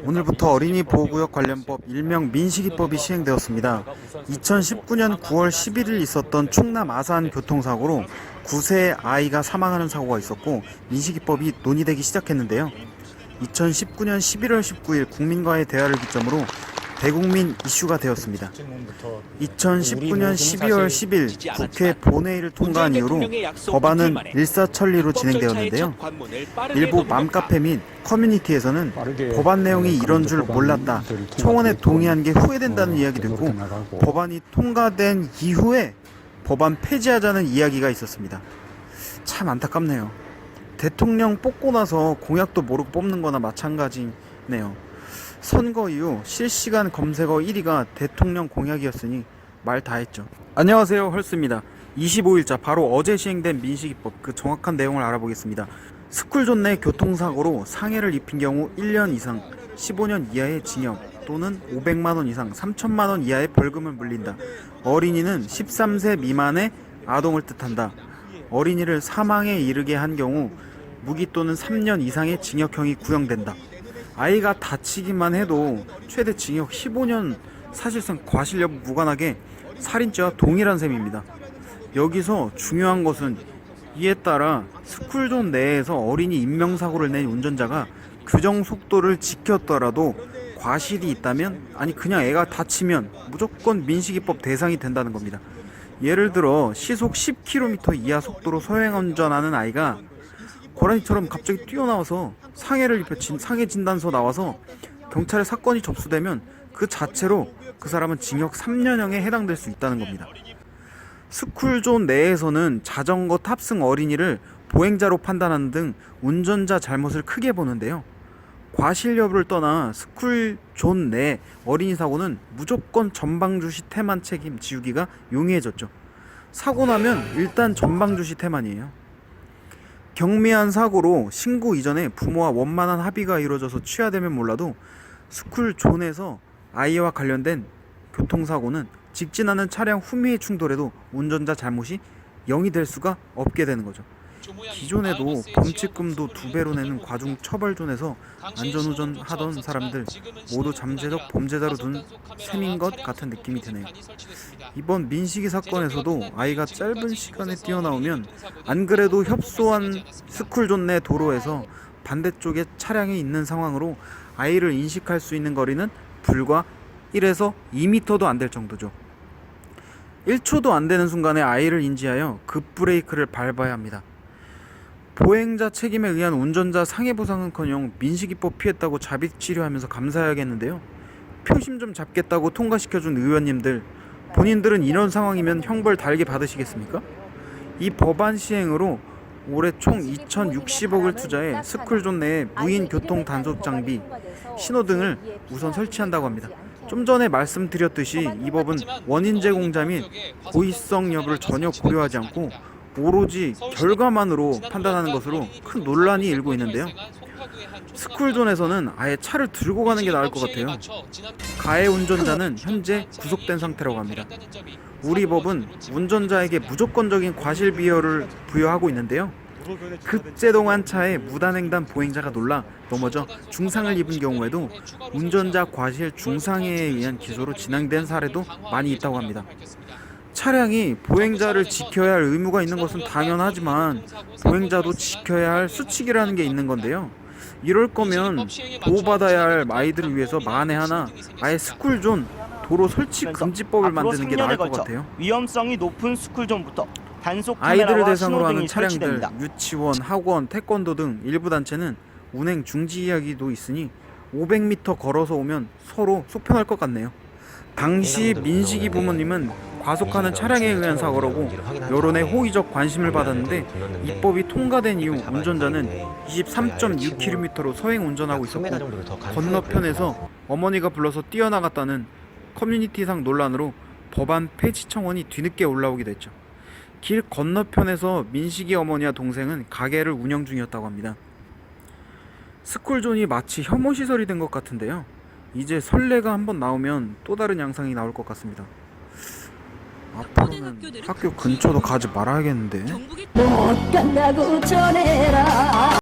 오늘부터 어린이 보호구역 관련법 일명 민식이법이 시행되었습니다. 2019년 9월 11일 있었던 충남 아산 교통사고로 9세 아이가 사망하는 사고가 있었고 민식이법이 논의되기 시작했는데요. 2019년 11월 19일 국민과의 대화를 기점으로 대국민 이슈가 되었습니다. 2019년 12월 10일 국회 본회의를 통과한 이후로 법안은 일사천리로 진행되었는데요. 일부 맘카페 및 커뮤니티에서는 법안 내용이 이런 줄 몰랐다, 청원에 동의한 게 후회된다는 이야기도 있고, 법안이 통과된 이후에 법안 폐지하자는 이야기가 있었습니다. 참 안타깝네요. 대통령 뽑고 나서 공약도 모르고 뽑는 거나 마찬가지네요. 선거 이후 실시간 검색어 1위가 대통령 공약이었으니 말 다했죠. 안녕하세요, 헐스입니다. 25일자 바로 어제 시행된 민식이법 그 정확한 내용을 알아보겠습니다. 스쿨존 내 교통사고로 상해를 입힌 경우 1년 이상 15년 이하의 징역 또는 500만원 이상 3천만원 이하의 벌금을 물린다. 어린이는 13세 미만의 아동을 뜻한다. 어린이를 사망에 이르게 한 경우 무기 또는 3년 이상의 징역형이 구형된다. 아이가 다치기만 해도 최대 징역 15년, 사실상 과실 여부 무관하게 살인죄와 동일한 셈입니다. 여기서 중요한 것은 이에 따라 스쿨존 내에서 어린이 인명사고를 낸 운전자가 규정 속도를 지켰더라도 과실이 있다면, 아니 그냥 애가 다치면 무조건 민식이법 대상이 된다는 겁니다. 예를 들어 시속 10km 이하 속도로 소행운전하는 아이가 고라니처럼 갑자기 뛰어나와서 상해를 입혀 상해 진단서 나와서 경찰에 사건이 접수되면 그 자체로 그 사람은 징역 3년형에 해당될 수 있다는 겁니다. 스쿨존 내에서는 자전거 탑승 어린이를 보행자로 판단하는 등 운전자 잘못을 크게 보는데요. 과실 여부를 떠나 스쿨존 내 어린이 사고는 무조건 전방주시 태만 책임 지우기가 용이해졌죠. 사고 나면 일단 전방주시 태만이에요. 경미한 사고로 신고 이전에 부모와 원만한 합의가 이루어져서 취하되면 몰라도 스쿨존에서 아이와 관련된 교통사고는 직진하는 차량 후미의 충돌에도 운전자 잘못이 0이 될 수가 없게 되는 거죠. 기존에도 범칙금도 2배로 내는 과중 처벌존에서 안전운전 하던 사람들 모두 잠재적 범죄자로 둔 셈인 것 같은 느낌이 드네요. 이번 민식이 사건에서도 아이가 짧은 시간에 뛰어나오면 안 그래도 협소한 스쿨존 내 도로에서 반대쪽에 차량이 있는 상황으로 아이를 인식할 수 있는 거리는 불과 1에서 2m도 안 될 정도죠. 1초도 안 되는 순간에 아이를 인지하여 급브레이크를 밟아야 합니다. 보행자 책임에 의한 운전자 상해보상은커녕 민식이법 피했다고 자비치료하면서 감사해야겠는데요. 표심 좀 잡겠다고 통과시켜준 의원님들, 본인들은 이런 상황이면 형벌 달게 받으시겠습니까? 이 법안 시행으로 올해 총 2,060억을 투자해 스쿨존 내에 무인 교통 단속 장비, 신호등을 우선 설치한다고 합니다. 좀 전에 말씀드렸듯이 이 법은 원인 제공자 및 고의성 여부를 전혀 고려하지 않고 오로지 결과만으로 판단하는 것으로 큰 논란이 일고 있는데요. 스쿨존에서는 아예 차를 들고 가는 게 나을 것 같아요. 가해 운전자는 현재 구속된 상태라고 합니다. 우리 법은 운전자에게 무조건적인 과실 비율을 부여하고 있는데요. 급제동한 차에 무단횡단 보행자가 놀라 넘어져 중상을 입은 경우에도 운전자 과실 중상해에 의한 기소로 진행된 사례도 많이 있다고 합니다. 차량이 보행자를 지켜야 할 의무가 있는 것은 당연하지만 보행자도 지켜야 할 수칙이라는 게 있는 건데요. 이럴 거면 보호받아야 할 아이들을 위해서 만에 하나 아예 스쿨존 도로 설치 금지법을 만드는 게 나을 것 같아요. 위험성이 높은 스쿨존부터 단속 아이들을 카메라와 대상으로 하는 신호등이 차량들, 설치됩니다. 유치원, 학원, 태권도 등 일부 단체는 운행 중지 이야기도 있으니 500m 걸어서 오면 서로 속편할 것 같네요. 당시 민식이 부모님은 과속하는 차량에 의한 사고라고 여론의 호의적 관심을 받았는데 입법이 통과된 이후 운전자는 23.6km로 서행 운전하고 있었고 건너편에서 어머니가 불러서 뛰어나갔다는 커뮤니티상 논란으로 법안 폐지 청원이 뒤늦게 올라오기도 했죠. 길 건너편에서 민식이 어머니와 동생은 가게를 운영 중이었다고 합니다. 스쿨존이 마치 혐오시설이 된 것 같은데요. 이제 선례가 한번 나오면 또 다른 양상이 나올 것 같습니다. 앞으로는 학교 근처도 가지 말아야겠는데. 못 간다고 전해라.